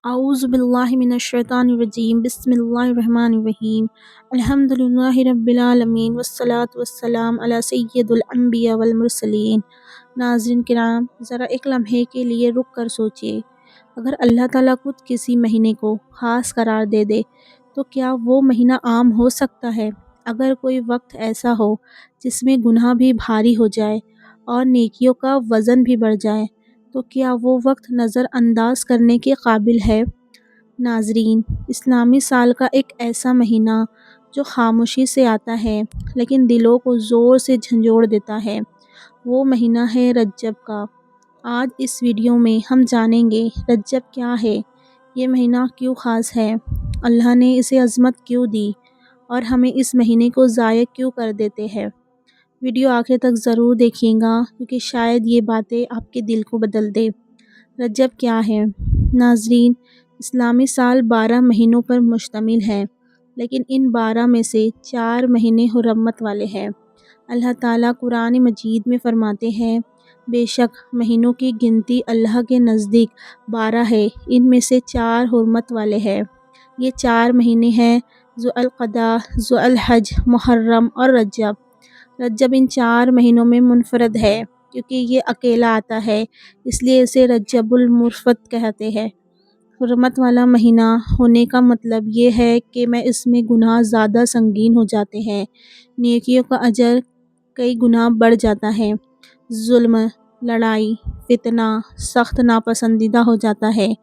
اعوذ باللہ من الشیطان الرجیم بسم اللہ الرحمن الرحیم الحمدللہ رب العالمین والصلاة والسلام علی سید الانبیاء والمرسلین۔ ناظرین کرام، ذرا ایک لمحے کے لیے رک کر سوچئے، اگر اللہ تعالیٰ خود کسی مہینے کو خاص قرار دے دے تو کیا وہ مہینہ عام ہو سکتا ہے؟ اگر کوئی وقت ایسا ہو جس میں گناہ بھی بھاری ہو جائے اور نیکیوں کا وزن بھی بڑھ جائے تو کیا وہ وقت نظر انداز کرنے کے قابل ہے؟ ناظرین، اسلامی سال کا ایک ایسا مہینہ جو خاموشی سے آتا ہے لیکن دلوں کو زور سے جھنجھوڑ دیتا ہے، وہ مہینہ ہے رجب کا۔ آج اس ویڈیو میں ہم جانیں گے رجب کیا ہے، یہ مہینہ کیوں خاص ہے، اللہ نے اسے عظمت کیوں دی اور ہمیں اس مہینے کو ضائع کیوں کر دیتے ہیں۔ ویڈیو آخر تک ضرور دیکھیے گا کیونکہ شاید یہ باتیں آپ کے دل کو بدل دے۔ رجب کیا ہے؟ ناظرین، اسلامی سال 12 مہینوں پر مشتمل ہے، لیکن ان 12 میں سے 4 مہینے حرمت والے ہیں۔ اللہ تعالیٰ قرآن مجید میں فرماتے ہیں، بے شک مہینوں کی گنتی اللہ کے نزدیک 12 ہے، ان میں سے 4 حرمت والے ہیں۔ یہ 4 مہینے ہیں ذو القعدہ، ذو الحج، محرم اور رجب۔ رجب ان 4 مہینوں میں منفرد ہے، کیونکہ یہ اکیلا آتا ہے، اس لیے اسے رجب المفرد کہتے ہیں۔ حرمت والا مہینہ ہونے کا مطلب یہ ہے کہ اس میں گناہ زیادہ سنگین ہو جاتے ہیں، نیکیوں کا اجر کئی گنا بڑھ جاتا ہے، ظلم، لڑائی، فتنہ، سخت ناپسندیدہ ہو جاتا ہے۔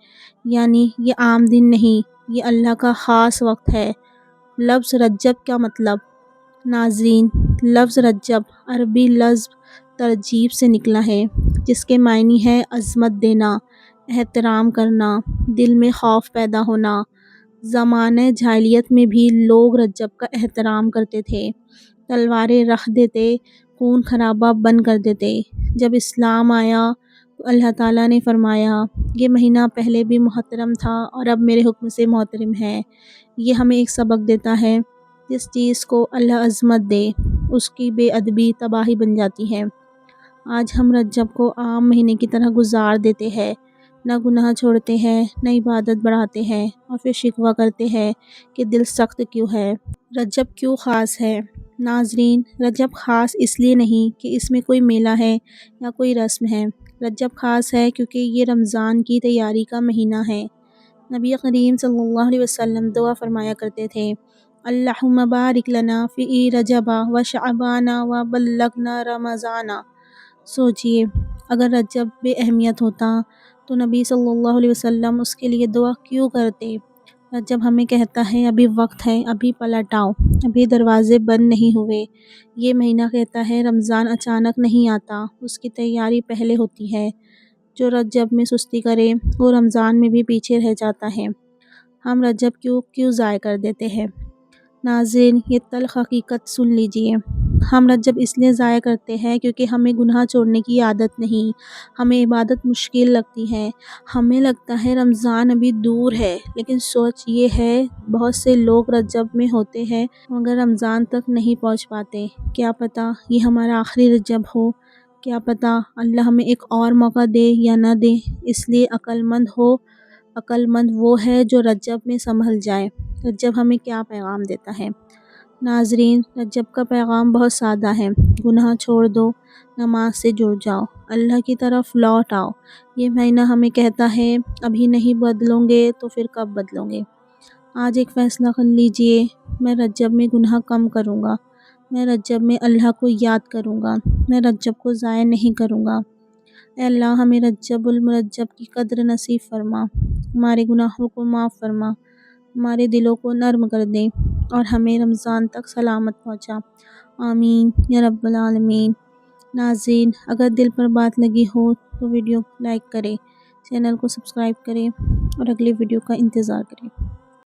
یعنی یہ عام دن نہیں، یہ اللہ کا خاص وقت ہے۔ لفظ رجب کا مطلب؟ ناظرین، لفظ رجب عربی لفظ ترجیب سے نکلا ہے، جس کے معنی ہے عظمت دینا، احترام کرنا، دل میں خوف پیدا ہونا۔ زمانہ جاہلیت میں بھی لوگ رجب کا احترام کرتے تھے، تلواریں رکھ دیتے، خون خرابہ بند کر دیتے۔ جب اسلام آیا تو اللہ تعالیٰ نے فرمایا، یہ مہینہ پہلے بھی محترم تھا اور اب میرے حکم سے محترم ہے۔ یہ ہمیں ایک سبق دیتا ہے، جس چیز کو اللہ عظمت دے اس کی بے ادبی تباہی بن جاتی ہے۔ آج ہم رجب کو عام مہینے کی طرح گزار دیتے ہیں، نہ گناہ چھوڑتے ہیں، نہ عبادت بڑھاتے ہیں، اور پھر شکوہ کرتے ہیں کہ دل سخت کیوں ہے۔ رجب کیوں خاص ہے؟ ناظرین، رجب خاص اس لیے نہیں کہ اس میں کوئی میلہ ہے یا کوئی رسم ہے۔ رجب خاص ہے کیونکہ یہ رمضان کی تیاری کا مہینہ ہے۔ نبی کریم صلی اللہ علیہ وسلم دعا فرمایا کرتے تھے، اللہم بارک لنا فی رجب و شعبان و بلغنا رمضان۔ سوچئے، اگر رجب بے اہمیت ہوتا تو نبی صلی اللہ علیہ وسلم اس کے لیے دعا کیوں کرتے؟ رجب ہمیں کہتا ہے ابھی وقت ہے، ابھی پلٹ آؤ، ابھی دروازے بند نہیں ہوئے۔ یہ مہینہ کہتا ہے رمضان اچانک نہیں آتا، اس کی تیاری پہلے ہوتی ہے۔ جو رجب میں سستی کرے وہ رمضان میں بھی پیچھے رہ جاتا ہے۔ ہم رجب کیوں ضائع کر دیتے ہیں؟ ناظرین، یہ تلخ حقیقت سن لیجئے، ہم رجب اس لیے ضائع کرتے ہیں کیونکہ ہمیں گناہ چھوڑنے کی عادت نہیں، ہمیں عبادت مشکل لگتی ہے، ہمیں لگتا ہے رمضان ابھی دور ہے۔ لیکن سوچ یہ ہے، بہت سے لوگ رجب میں ہوتے ہیں مگر رمضان تک نہیں پہنچ پاتے۔ کیا پتہ یہ ہمارا آخری رجب ہو، کیا پتہ اللہ ہمیں ایک اور موقع دے یا نہ دے۔ اس لیے عقل مند وہ ہے جو رجب میں سنبھل جائے۔ رجب ہمیں کیا پیغام دیتا ہے؟ ناظرین، رجب کا پیغام بہت سادہ ہے، گناہ چھوڑ دو، نماز سے جڑ جاؤ، اللہ کی طرف لوٹ آؤ۔ یہ مہینہ ہمیں کہتا ہے ابھی نہیں بدلو گے تو پھر کب بدلو گے؟ آج ایک فیصلہ کر لیجئے، میں رجب میں گناہ کم کروں گا، میں رجب میں اللہ کو یاد کروں گا، میں رجب کو ضائع نہیں کروں گا۔ اے اللہ، ہمیں رجب المرجب کی قدر نصیب فرما، ہمارے گناہوں کو معاف فرما، ہمارے دلوں کو نرم کر دے اور ہمیں رمضان تک سلامت پہنچا۔ آمین یا رب العالمین۔ ناظرین، اگر دل پر بات لگی ہو تو ویڈیو کو لائک کریں، چینل کو سبسکرائب کریں اور اگلی ویڈیو کا انتظار کریں۔